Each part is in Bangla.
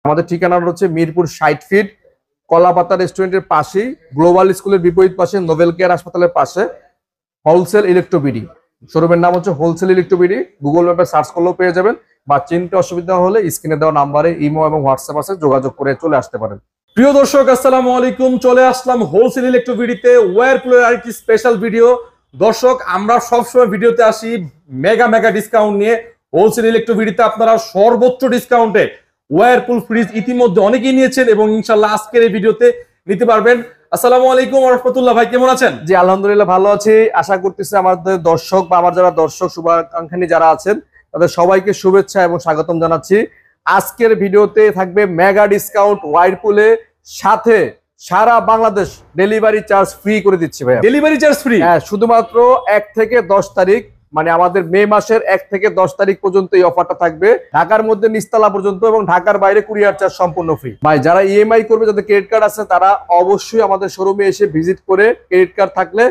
আমাদের ঠিকানাটা হচ্ছে মিরপুর 60 ফিট কলাপাতা রেস্টুরেন্টের পাশেই, গ্লোবাল স্কুলের বিপরীত পাশে, নোবেল কেয়ার হাসপাতালের পাশে হোলসেল ইলেকট্রোবিডি। শোরুমের নাম হচ্ছে হোলসেল ইলেকট্রোবিডি। গুগল ম্যাপে সার্চ করলেও পেয়ে যাবেন, বা চিনতে অসুবিধা হলে স্ক্রিনে দেওয়া নাম্বারে ইমো এবং হোয়াটসঅ্যাপ আছে, যোগাযোগ করে চলে আসতে পারেন। প্রিয় দর্শক, আসসালামু আলাইকুম। চলে আসলাম হোলসেল ইলেকট্রোবিডিতে, ওয়্যারপুলের আরেকটি স্পেশাল ভিডিও। দর্শক, আমরা সবসময় ভিডিওতে আসি মেগা ডিসকাউন্ট নিয়ে। হোলসেল ইলেকট্রোবিডিতে আপনারা সর্বোচ্চ ডিসকাউন্টে ওয়্যারপুল ফ্রিজ ইতিমধ্যে অনেকেই নিয়েছেন এবং ইনশাল্লাহ আজকের এই ভিডিওতে নিতে পারবেন। আসসালামু আলাইকুম ওয়া রাহমাতুল্লাহ। ভাই কেমন আছেন? জি আলহামদুলিল্লাহ ভালো আছি। আশা করতেছি আমাদের দর্শক বা আমার যারা দর্শক শুভাকাঙ্ক্ষী যারা আছেন তাদের সবাইকে শুভেচ্ছা এবং স্বাগতম জানাচ্ছি। আজকের ভিডিওতে থাকবে মেগা ডিসকাউন্ট ওয়্যারপুলে, সাথে সারা বাংলাদেশ ডেলিভারি চার্জ ফ্রি করে দিচ্ছি ভাই। Delivery charge free? হ্যাঁ, শুধুমাত্র 1 থেকে 10 তারিখ, মানে আমাদের মে মাসের 1 থেকে 10 তারিখ পর্যন্ত এই অফারটা থাকবে। ঢাকার মধ্যে নিচতলা পর্যন্ত এবং ঢাকার বাইরে কুরিয়ার চার্জ সম্পূর্ণ ফ্রি। ভাই যারা ইএমআই করবে, যাদের ক্রেডিট কার্ড আছে, তারা অবশ্যই আমাদের শোরুমে এসে ভিজিট করে ক্রেডিট কার্ড থাকলে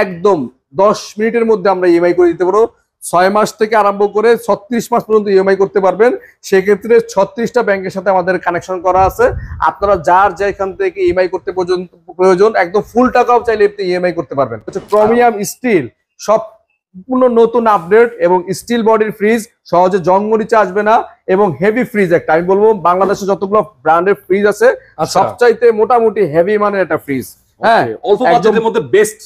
একদম 10 মিনিটের মধ্যে আমরা ইএমআই করে দিতে পারবো। 6 মাস থেকে আরম্ভ করে 36 মাস পর্যন্ত ইএমআই করতে পারবেন। সেক্ষেত্রে 36টা ব্যাংকের সাথে আমাদের কানেকশন করা আছে। আপনারা যার যেখান থেকে ইএমআই করতে প্রয়োজন, একদম ফুল টাকাও চাইলে আপনি ইএমআই করতে পারবেন। ক্রোমিয়াম স্টিল সম্পূর্ণ নতুন আপডেট এবং স্টিল বডির ফ্রিজ, সহজে জংমরিচা আসবে না এবং হেভি ফ্রিজ একটা। আমি বলবো বাংলাদেশে যতগুলো ব্র্যান্ডের ফ্রিজ আছে সবচাইতে মোটামুটি হেভি মানের একটা ফ্রিজ। হ্যাঁ, অল্প বাজেটের মধ্যে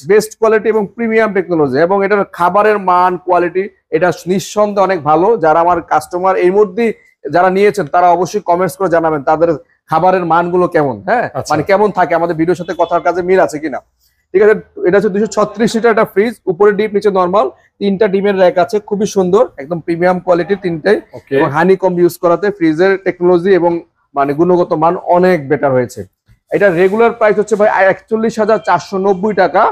বেস্ট কোয়ালিটি এবং প্রিমিয়াম টেকনোলজি, এবং এটার খাবারের মান কোয়ালিটি এটা নিঃসন্দেহে অনেক ভালো। যারা আমার কাস্টমার এই মধ্যে যারা নিয়েছেন তারা অবশ্যই কমেন্টস করে জানাবেন তাদের খাবারের মানগুলো কেমন। হ্যাঁ, মানে কেমন থাকে, আমাদের ভিডিওর সাথে কথার কাজে মিল আছে কিনা। ঠিক আছে, এটা হচ্ছে 236 লিটার একটা ফ্রিজ, উপরে ডিপ নিচে নরমাল, 3টা ডিমের র‍্যাক আছে, খুবই সুন্দর, একদম প্রিমিয়াম কোয়ালিটির 3টাই, এবং হানি কম ইউজ করাতে ফ্রিজের টেকনোলজি এবং মানে গুণগত মান অনেক বেটার হয়েছে। এটা রেগুলার প্রাইস হচ্ছে ভাই 41,490 টাকা।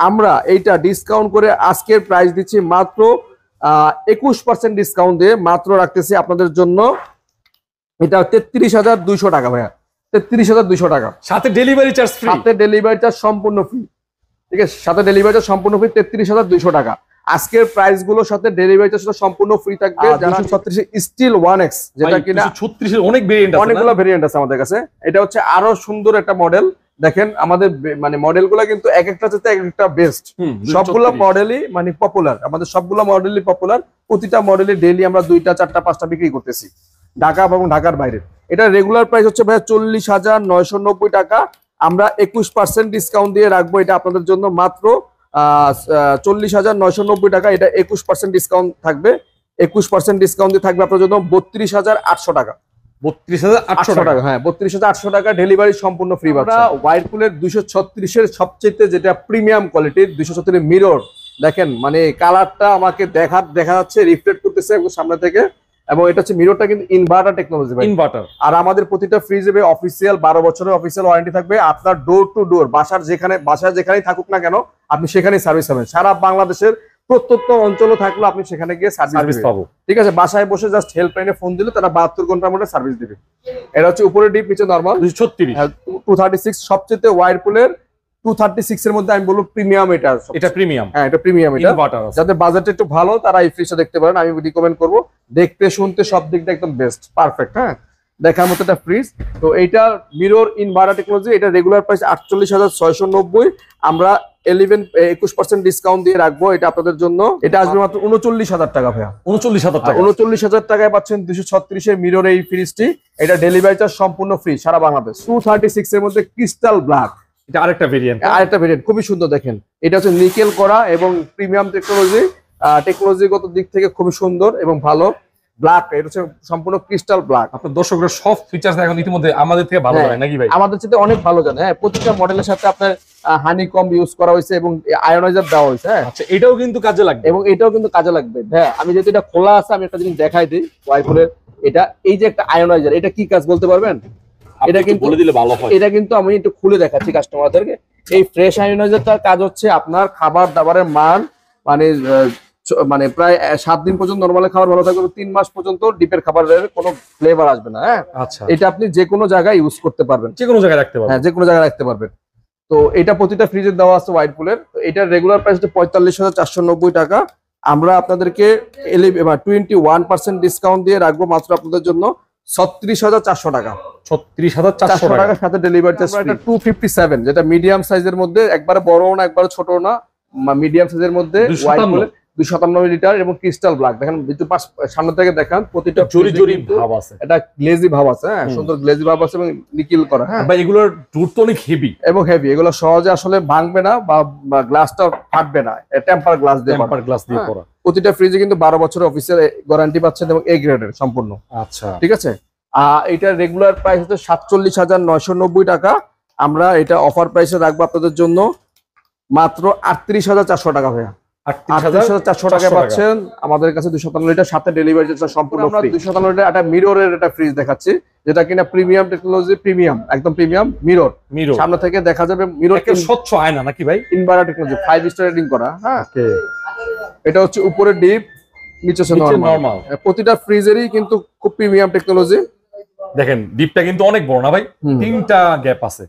আমরা এইটা ডিসকাউন্ট করে আজকের প্রাইস দিচ্ছি মাত্র 21% ডিসকাউন্ট দিয়ে মাত্র রাখতেছি আপনাদের জন্য এটা 33,200 টাকা ভাইয়া। 33,200 টাকা, সাথে ডেলিভারি চার্জ ফ্রি। সাথে ডেলিভারি চার্জ সম্পূর্ণ ফ্রি। ঠিক আছে, সাথে ডেলিভারি চার্জ সম্পূর্ণ ফ্রি, 33,200 টাকা। আজকের প্রাইস গুলোর সাথে ডেলিভারি চার্জ সম্পূর্ণ ফ্রি থাকবে। 236 স্টিল 1X, যেটা কিনা 236 এর অনেক ভেরিয়েন্ট আছে, অনেকগুলো ভেরিয়েন্ট আছে আমাদের কাছে। এটা হচ্ছে আরো সুন্দর একটা মডেল। দেখেন আমাদের মানে মডেলগুলো কিন্তু এক একটা চাইতে এক একটা বেস্ট। সবগুলো মডেলই মানে পপুলার, আমাদের সবগুলো মডেলই পপুলার। প্রতিটা মডেলে ডেইলি আমরা 2টা 4টা 5টা বিক্রি করতেছি ঢাকা এবং ঢাকার বাইরে। এটা রেগুলার প্রাইস হচ্ছে ভাই 40,990 টাকা। আমরা 21% ডিসকাউন্ট দিয়ে রাখবো এটা আপনাদের জন্য মাত্র 40,990 টাকা। এটা 21% ডিসকাউন্ট থাকবে। 21% ডিসকাউন্ট দিয়ে থাকবে আপনার জন্য 32,800 টাকা। 32,800 টাকা, হ্যাঁ 32,800 টাকা। ডেলিভারি সম্পূর্ণ ফ্রি পাচ্ছেন। ওয়্যারপুলের 236 এর সবচেয়ে যেটা প্রিমিয়াম কোয়ালিটির 236 মিরর, দেখেন মানে কালারটা আমাকে দেখা যাচ্ছে, রিফ্লেক্ট করতেছে সামনে থেকে, এবং এটা হচ্ছে মিররটা কিন্তু ইনভার্টার টেকনোলজি ভাই, ইনভার্টার। আর আমাদের প্রতিটা ফ্রিজে অফিসিয়াল 12 বছরের অফিসিয়াল ওয়ারেন্টি থাকবে। আপনার ডোর টু ডোর বাসায় যেখানেই থাকুক না কেন আপনি সেখানেই সার্ভিস পাবেন। সারা বাংলাদেশের প্রত্যন্ত অঞ্চলে থাকলে আপনি সেখানে গিয়ে সার্ভিস পাবো। ঠিক আছে, বাসায় বসে জাস্ট হেল্পলাইনে ফোন দিলে তারা 72 ঘন্টার মধ্যে সার্ভিস দিবে। এটা হচ্ছে উপরে ডিপ নিচে নরমাল 236। সবচেয়ে ওয়্যারপুলের 236 এর মধ্যে আমি বলবো প্রিমিয়াম এটা প্রিমিয়াম। হ্যাঁ, এটা প্রিমিয়াম। এটা যাদের বাজেট একটু ভালো তারা এই ফ্রিজটা দেখতে পারেন, আমি রিকমেন্ড করবো। দেখতে শুনতে সব দিক দিয়ে একদম বেস্ট, পারফেক্ট। হ্যাঁ, দেখার মতো একটা ফ্রিজ। তো এইটা মিরর ইনভার্টার টেকনোলজি। এটা রেগুলার প্রাইস 48,690। আমরা 21% ডিসকাউন্ট দিয়ে রাখবো এটা আপনাদের জন্য। এটা আসবে মাত্র 39,000 টাকা ভাইয়া। 39,000 টাকা, 39,000 টাকায় পাচ্ছেন 236 এর মিরর এই ফ্রিজটি। এটা ডেলিভারি চার্জ সম্পূর্ণ ফ্রি সারা বাংলাদেশ। 236 এর মধ্যে ক্রিস্টাল ব্ল্যাক, এটা আরেকটা ভেরিয়েন্ট, খুবই সুন্দর। দেখেন এটা হচ্ছে নিকেল করা এবং প্রিমিয়াম টেকনোলজিগত দিক থেকে খুবই সুন্দর এবং ভালো। ব্ল্যাক, এটা হচ্ছে সম্পূর্ণ ক্রিস্টাল ব্ল্যাক। আপনার দর্শকরা সব ফিচার্স এখন ইতিমধ্যে আমাদের থেকে ভালো জানে নাকি ভাই? আমাদের সাথে অনেক ভালো জানে। হ্যাঁ, প্রত্যেকটা মডেলের সাথে আপনার হানি কম ইউজ করা হয়েছে এবং আয়োনাইজার দেওয়া হয়েছে। হ্যাঁ, আচ্ছা, এটাও কিন্তু কাজে লাগবে। হ্যাঁ, আমি যেহেতু এটা খোলা আছে আমি একটা জিনিস দেখাই দিই ওয়্যারপুলের। এটা এই যে একটা আয়োনাইজার, এটা কি কাজ বলতে পারবেন? এটা কিন্তু বলে দিলে ভালো হয়। এটা কিন্তু আমি একটু খুলে দেখাচ্ছি কাস্টমারদেরকে। এই ফ্রেশ আয়োনাইজারটার কাজ হচ্ছে আপনার খাবার দাবারের মান মানে প্রায় 7 দিন পর্যন্ত নরমালি খাবার ভালো থাকবে, 3 মাস পর্যন্ত ডিপের খাবারের কোনো ফ্লেভার আসবে না। হ্যাঁ, আচ্ছা, এটা আপনি যে কোনো জায়গায় ইউজ করতে পারবেন, যে কোনো জায়গায় রাখতে পারবেন। হ্যাঁ, যে কোনো জায়গায় রাখতে পারবেন। তো এটা প্রতিটা ফ্রিজে দেওয়া আছে ওয়্যারপুলের। তো এটার রেগুলার প্রাইস হচ্ছে 45,490 টাকা। আমরা আপনাদেরকে 21% ডিসকাউন্ট দিয়ে রাখবো মাত্র আপনাদের জন্য 36,400 টাকা। 36,400 টাকার সাথে ডেলিভারি চার্জ। এটা 257, যেটা মিডিয়াম সাইজের মধ্যে, একবারে বড় না একবারে ছোট না, মিডিয়াম সাইজের মধ্যে, 297 লিটার এবং ক্রিস্টাল ব্ল্যাক। দেখেন একটু সামনে থেকে দেখান, প্রতিটা জরি জরি ভাব আছে, এটা গ্লেজি ভাব আছে। হ্যাঁ, সুন্দর গ্লেজি ভাব আছে এবং নিকেল করা। হ্যাঁ ভাই, এগুলোর ডোর তো অনেক হেভি এবং হেভি, এগুলো সহজে আসলে ভাঙবে না বা গ্লাসটা ফাটবে না, টেম্পার গ্লাস দিয়ে করা। প্রতিটা ফ্রিজে কিন্তু 12 বছরের অফিসিয়াল গ্যারান্টি পাচ্ছেন এবং এ গ্রেডের সম্পূর্ণ। আচ্ছা, ঠিক আছে। এটার রেগুলার প্রাইস হচ্ছে 47,990 টাকা। আমরা এটা অফার প্রাইসে রাখবো আপনাদের জন্য মাত্র 38,400 টাকা। ভাইয়া 38,400 টাকা পাচ্ছেন আমাদের কাছে 257 লিটার, সাথে ডেলিভারি চার্জ সম্পূর্ণ ফ্রি। 257 লিটার একটা মিররের একটা ফ্রিজ দেখাচ্ছি, যেটা কিনা প্রিমিয়াম টেকনোলজি, প্রিমিয়াম একদম প্রিমিয়াম মিরর। সামনে থেকে দেখা যাবে মিরর, স্বচ্ছ আয়না নাকি ভাই? ইনভার্টার টেকনোলজি 5 স্টার রেটিং করা। হ্যাঁ, এটা হচ্ছে উপরে ডিপ, নিচে নরমাল। প্রতিটা ফ্রিজেরই কিন্তু খুব প্রিমিয়াম টেকনোলজি। দেখেন ডিপটা কিন্তু অনেক বড় না ভাই, 3টা গ্যাপ আছে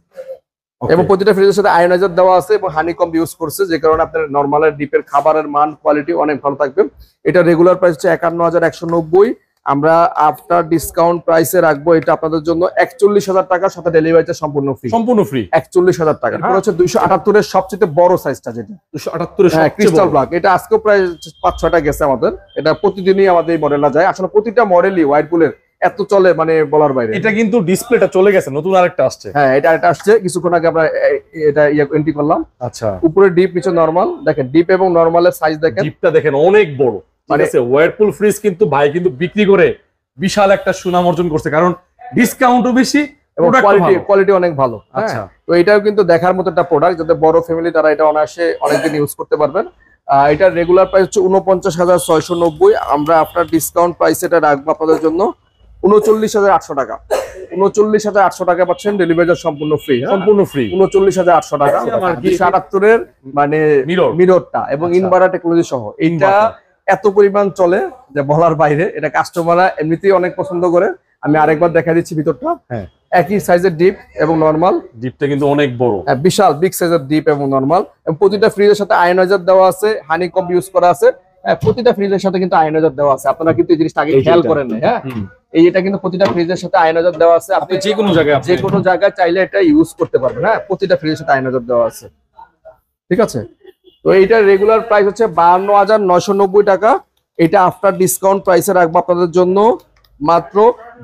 এবং প্রতিটা ফ্রিজের সাথে আয়োনাইজার দেওয়া আছে এবং হানিকম্ব ইউজ করছে, যে কারণে আপনার নরমালের ডিপের খাবারের মান কোয়ালিটি অনেক ভালো থাকবে। এটা রেগুলার প্রাইস হচ্ছে 51,190। আমরা আফটার ডিসকাউন্ট প্রাইসে রাখবো এটা আপনাদের জন্য 41,000 টাকা, সাথে ডেলিভারি চার্জ সম্পূর্ণ ফ্রি। 41,000 টাকা। এটা হচ্ছে 278 এর সবচেয়ে বড় সাইজটা, যেটা 278 এর সবচেয়ে ক্রিস্টাল ব্ল্যাক। এটা আজকেও প্রায় 5-6টা গেছে আমাদের। এটা প্রতিদিনই আমাদের এই মডেলটা যায়। আসলে প্রতিটা মডেলই ওয়াইরপুলের এত চলে, মানে বলার বাইরে। এটা কিন্তু ডিসপ্লেটা চলে গেছে, নতুন আরেকটা আসছে। হ্যাঁ, এটা আসছে কিছুক্ষণ আগে, আমরা এটা এন্ট্রি করলাম। আচ্ছা, উপরে ডিপ, নিচে নরমাল। দেখেন ডিপ এবং নরমালের সাইজ দেখেন, ডিপটা দেখেন অনেক বড়। মানে ওয়ারপুল ফ্রিজ কিন্তু ভাই কিন্তু বিক্রি করে বিশাল একটা সুনাম অর্জন করছে, কারণ ডিসকাউন্টও বেশি এবং কোয়ালিটি অনেক ভালো। আচ্ছা, তো এটাও কিন্তু দেখার মতো একটা প্রোডাক্ট, যাদের বড় ফ্যামিলি তারা এটা অনায়াসে অনেকদিন ইউজ করতে পারবেন। এটা রেগুলার প্রাইস হচ্ছে 49,690। আমরা আফটার ডিসকাউন্ট প্রাইস এটা রাখবো আপনাদের জন্য 39,800 টাকা। 39,800 টাকা পাচ্ছেন, ডেলিভারি চার্জ সম্পূর্ণ ফ্রি। সম্পূর্ণ ফ্রি 39,800 টাকা। 278 এর মানে মিররটা এবং ইনভার্টার টেকনোলজি সহ। এটা এত পরিমাণ চলে যে বলার বাইরে। এটা কাস্টমাররা এমনিতেই অনেক পছন্দ করে। আমি আরেকবার দেখা দিচ্ছি ভিতরটা। হ্যাঁ, একই সাইজের ডিপ এবং নরমাল। ডিপটা কিন্তু অনেক বড়, বিশাল বিগ সাইজের ডিপ এবং নরমাল। এবং প্রতিটা ফ্রিজের সাথে আয়োনাইজার দেওয়া আছে, হানিকম্ব ইউজ করা আছে। প্রতিটা ফ্রিজের সাথে কিন্তু আয়োনাইজার দেওয়া আছে। আপনারা কিন্তু এই জিনিসটা আগে খেয়াল করেন না। হ্যাঁ, এটা কিন্তু প্রতিটা ফ্রিজের সাথে আয়োনাইজার দেওয়া আছে। আপনি যে কোনো জায়গায় চাইলে এটা ইউজ করতে পারবেন। হ্যাঁ, প্রতিটা ফ্রিজের সাথে আয়োনাইজার দেওয়া আছে। ঠিক আছে। তো এইটার রেগুলার প্রাইস হচ্ছে 52,990 টাকা। এটা আফটার ডিসকাউন্ট প্রাইসে রাখবো আপনাদের জন্য মাত্র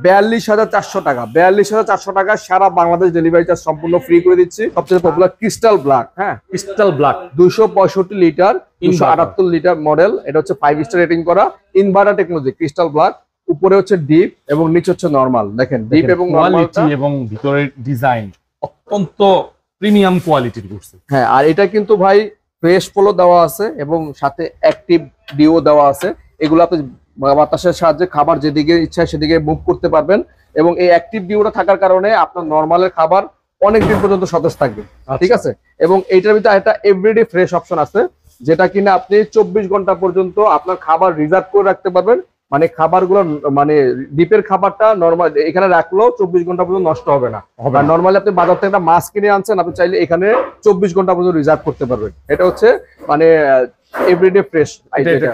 42,400 টাকা। 42,400 টাকা, সারা বাংলাদেশ ডেলিভারি চার্জ সম্পূর্ণ ফ্রি করে দিচ্ছি। সবচেয়ে পপুলার ক্রিস্টাল ব্ল্যাক। হ্যাঁ, crystal black 265 litre, 278 litre model. এটা হচ্ছে 5 স্টার রেটিং করা, ইনভার্টার টেকনোলজি, ক্রিস্টাল ব্ল্যাক। উপরে হচ্ছে ডিপ এবং নিচে হচ্ছে নরমাল। দেখেন ডিপ এবং কোয়ালিটি এবং ভিতরের ডিজাইন অত্যন্ত প্রিমিয়াম কোয়ালিটির করছে। হ্যাঁ, আর এটা কিন্তু ভাই ফ্রেশ পোলো দেওয়া আছে এবং সাথে অ্যাক্টিভ ডিও দেওয়া আছে। এগুলো আপনি বাতাসের সাহায্যে খাবার যেদিকে ইচ্ছা সেদিকে মুভ করতে পারবেন। এবং এই অ্যাক্টিভ ডিওটা থাকার কারণে আপনার নরমালের খাবার অনেকদিন পর্যন্ত সতেজ থাকবে। ঠিক আছে। এবং এইটার ভিতরে একটা এভরিডে ফ্রেশ অপশন আছে, যেটা কিনা আপনি 24 ঘন্টা পর্যন্ত আপনার খাবার রিজার্ভ করে রাখতে পারবেন। মানে খাবারগুলো, মানে ডিপের খাবারটা নরমাল এখানে রাখলেও 24 ঘন্টা পর্যন্ত নষ্ট হবে না। নরমালি আপনি বাজার থেকে একটা মাছ কিনে আনছেন, আপনি চাইলে এখানে 24 ঘন্টা পর্যন্ত রিজার্ভ করতে পারবেন। এটা হচ্ছে মানে এভরিডে ফ্রেশ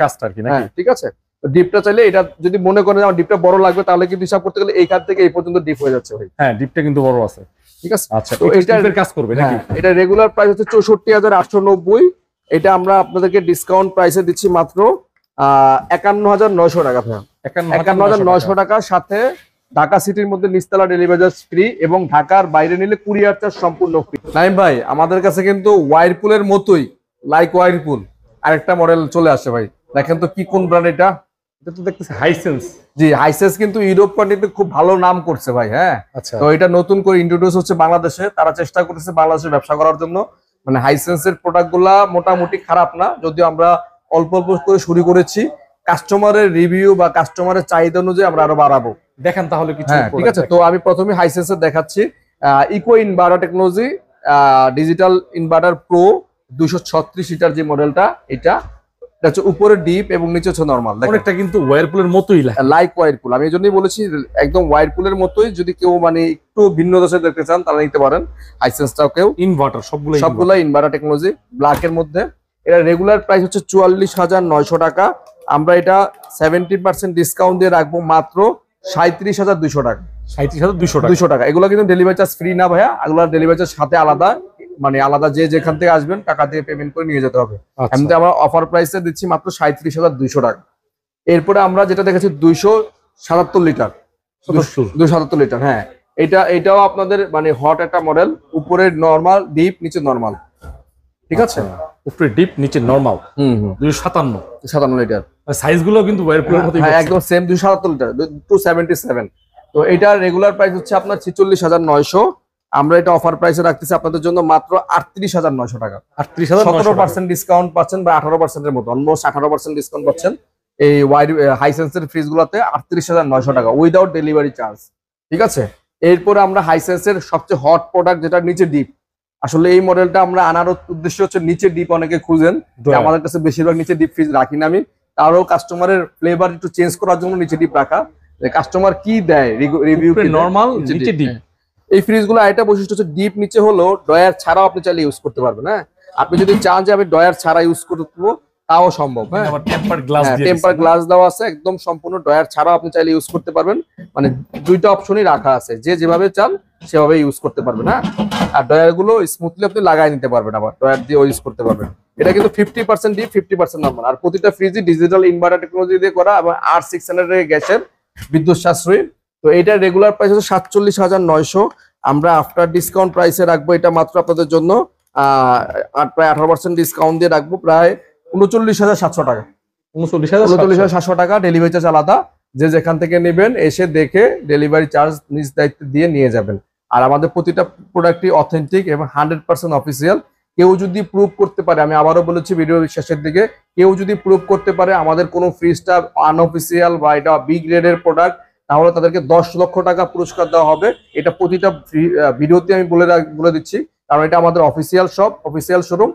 কাজটা আর কি। হ্যাঁ, ঠিক আছে। ডিপটা চাইলে এটা যদি মনে করেন আমার ডিপটা বড় লাগবে, তাহলে কিন্তু হিসাব করতে গেলে এইখান থেকে এই পর্যন্ত ডিপ হয়ে যাচ্ছে ভাই। হ্যাঁ, ডিপটা কিন্তু বড় আছে। ঠিক আছে। আচ্ছা, তো এটার কাজ করবে নাকি? এটা রেগুলার প্রাইস হচ্ছে 64,890। এটা আমরা আপনাদেরকে ডিসকাউন্ট প্রাইসে দিচ্ছি মাত্র 51,900 টাকা। 51,900 টাকা, সাথে ঢাকা সিটির মধ্যে নিচতলা ডেলিভারি চার্জ ফ্রি এবং ঢাকার বাইরে নিলে কুরিয়ার চার্জ সম্পূর্ণ ফ্রি। নাইম ভাই, আমাদের কাছে কিন্তু ওয়ারপুলের মতোই লাইক ওয়ারপুল আরেকটা মডেল চলে আসে ভাই। দেখেন তো কি কোন ব্র্যান্ড এটা? এটা তো দেখতেছি হাইসেন্স। জি, হাইসেন্স কিন্তু ইউরোপ কান্ট্রিতে খুব ভালো নাম করছে ভাই। হ্যাঁ, আচ্ছা। তো এটা নতুন করে ইন্ট্রোডিউস হচ্ছে বাংলাদেশে। তারা চেষ্টা করতেছে বাংলাদেশে ব্যবসা করার জন্য। মানে হাইসেন্সের প্রোডাক্ট গুলা মোটামুটি খারাপ না, যদিও আমরা অল্প অল্প করে শুরু করেছি। কাস্টমারের রিভিউ বা কাস্টমারের চাহিদা অনুযায়ী আমরা আরো বাড়াবো। দেখেন তাহলে কিছু। ঠিক আছে। তো আমি প্রথমে হাইসেন্সের দেখাচ্ছি। Eco inverter technology digital inverter pro 236 litre যে মডেলটা, এটা হচ্ছে উপরে ডিপ এবং নিচে হচ্ছে নরমাল। অনেকটা কিন্তু ওয়ারপুলের মতোই লাইক ওয়ারপুল। আমি এই জন্যই বলেছি একদম ওয়ারপুলের মতোই। যদি কেউ মানে একটু ভিন্ন দেশে দেখতে চান তাহলে নিতে পারেন হাইসেন্সটাও। কেউ ইনভার্টার সবগুলো ইনভার্টার টেকনোলজি ব্ল্যাক এর মধ্যে। এটা রেগুলার প্রাইস হচ্ছে 44,900 টাকা। আমরা এটা 70% ডিসকাউন্ট দিয়ে রাখবো মাত্র 37,200 টাকা। 37,200 টাকা। এগুলো কিন্তু ডেলিভারি চার্জ ফ্রি না ভাইয়া, এগুলো ডেলিভারি চার্জ সাথে আলাদা, মানে আলাদা যে যেখান থেকে আসবেন টাকা দিয়ে পেমেন্ট করে নিয়ে যেতে হবে। এমনিতে আমরা অফার প্রাইসে দিচ্ছি মাত্র 37,200 টাকা। এরপরে আমরা যেটা দেখেছি 277 লিটার, 277 লিটার। হ্যাঁ, এটাও আপনাদের মানে হট একটা মডেল, উপরে নরমাল, ডিপ, নিচে নরমাল। ঠিক আছে, উপরে ডিপ নিচে নরমাল। 257 লিটার। সাইজ গুলো কিন্তু ওয়ারপুলের মতোই, হ্যাঁ একদম সেম। 277 লিটার, 277। তো এটার রেগুলার প্রাইস হচ্ছে আপনার 46,900। আমরা এটা অফার প্রাইসে রাখতেছি আপনাদের জন্য মাত্র 38,900 টাকা। 17% ডিসকাউন্ট পাচ্ছেন বা 18% এর মতো, অলমোস্ট 18% ডিসকাউন্ট পাচ্ছেন এই হাইসেন্সের ফ্রিজ গুলোতে। 38,900 টাকা উইদাউট ডেলিভারি চার্জ। ঠিক আছে, এরপরে আমরা হাইসেন্সের সবচেয়ে হট প্রোডাক্ট যেটা নিচে ডিপ, আসলে এই মডেলটা আমরা আনার উদ্দেশ্য হচ্ছে নিচে ডিপ অনেকে খুঁজেন, আমাদের কাছে বেশিরভাগ নিচে ডিপ ফ্রিজ রাখি না আমি, তারও কাস্টমারের ফ্লেভার একটু চেঞ্জ করার জন্য নিচে ডিপ রাখা। কাস্টমার কি দেয় রিভিউ, নরমাল নিচে ডিপ। এই ফ্রিজ গুলো একটা বৈশিষ্ট্য হচ্ছে ডিপ নিচে হলো ডয়ার ছাড়াও আপনি চাইলে ইউজ করতে পারবেন। হ্যাঁ, আপনি যদি চান যে আমি ডয়ার ছাড়া ইউজ করবো তাও সম্ভব। হ্যাঁ, টেম্পার গ্লাস দেওয়া আছে, একদম সম্পূর্ণ ডয়ার ছাড়াও আপনি চাইলে ইউজ করতে পারবেন। মানে দুইটা অপশনই রাখা আছে, যে যেভাবে চান সেভাবে ইউজ করতে পারবেন। হ্যাঁ, আর ডয়ার গুলো স্মুথলি আপনি লাগাই নিতে পারবেন, আবার ডয়ার দিয়ে ইউজ করতে পারবেন। এটা কিন্তু 50% ডিপ, 50% নরমাল। আর প্রতিটা ফ্রিজই ডিজিটাল ইনভার্টার টেকনোলজি দিয়ে করা এবং R600 গ্যাসের বিদ্যুৎ সাশ্রয়ী। তো এটার রেগুলার প্রাইস হচ্ছে 47,900। আমরা আফটার ডিসকাউন্ট প্রাইসে রাখবো এটা মাত্র আপনাদের জন্য প্রায় 18% ডিসকাউন্ট দিয়ে রাখবো প্রায় 39,700 টাকা। 39,700 টাকা, ডেলিভারি চার্জ আলাদা। যে যেখান থেকে নেবেন এসে দেখে ডেলিভারি চার্জ নিজ দায়িত্বে দিয়ে নিয়ে যাবেন। আর আমাদের প্রতিটা প্রোডাক্টই অথেন্টিক এবং 100% অফিসিয়াল। কেউ যদি প্রুভ করতে পারে, আমি আবারও বলেছি ভিডিও শেষের দিকে, কেউ যদি প্রুভ করতে পারে আমাদের কোনো ফ্রিজটা আনঅফিসিয়াল বা এটা বি গ্রেডের প্রোডাক্ট, তাহলে তাদেরকে 10 লক্ষ টাকা পুরস্কার দেওয়া হবে। এটা প্রতিটা ভিডিওতে আমি বলে দিচ্ছি, কারণ এটা আমাদের অফিসিয়াল শপ, অফিসিয়াল শোরুম।